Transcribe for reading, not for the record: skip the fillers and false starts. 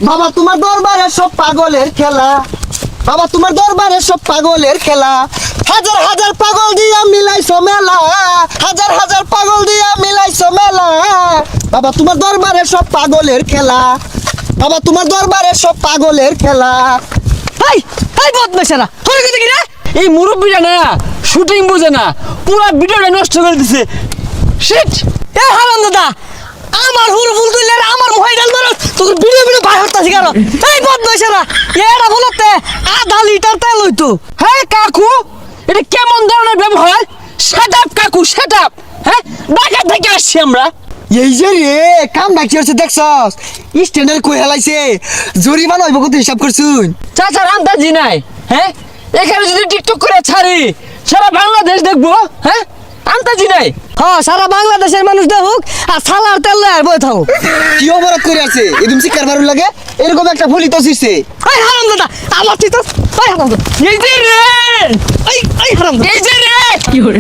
বাবা তোমার দরবারে সব পাগলের খেলা, বাবা তোমার দরবারে সব পাগলের খেলা, হাজার হাজার পাগল দিয়া মিলাইছো মেলা, হাজার হাজার পাগল দিয়া মিলাইছো মেলা, বাবা তোমার দরবারে সব পাগলের খেলা, বাবা তোমার দরবারে সব পাগলের খেলা। হাই হাই বদমেশেরা হরে গেছে কি রে? এই মুরব্বিটা না শুটিং বুঝে না, পুরো ভিডিওটা নষ্ট করে দিছে। শিট! এ হারাম দাদা, আমার হুল ফুল তুইলে আমার মোবাইল মারো, তোর ভিডিও ভাই হতাছি কারো। এই বদমেশেরা এটা বলতে আধা লিটার তেল হইতো। হ্যাঁ কাকু, এটা কেমন ধরনের ব্যবহার? সেট আপ কাকু, সেট আপ। হ্যাঁ ঢাকা থেকে আসছি আমরা। এই যে রে কাম ডাকি হচ্ছে দেখছস, স্ট্যান্ডার কই হেলাইছে, জরিমানা হইব কত হিসাব করছুন? চাচার আন্দাজি নাই। হ্যাঁ এখানে যদি টিকটক করে ছাড়ি সারা বাংলাদেশ দেখবো। হ্যাঁ আন্দাজি নাই। হ্যাঁ সারা বাংলাদেশের মানুষ দেখুক আর সালার তেল আর বই থাও। কি অপরাধ করে আছে এদম শিকার বারু লাগে, এরকম একটা ফুলি তো শিরছে। এই হারাম দাদা আমার ঠিক এই হারাম দাদা এই যে রে, এই হারাম দাদা এই যে রে কি করে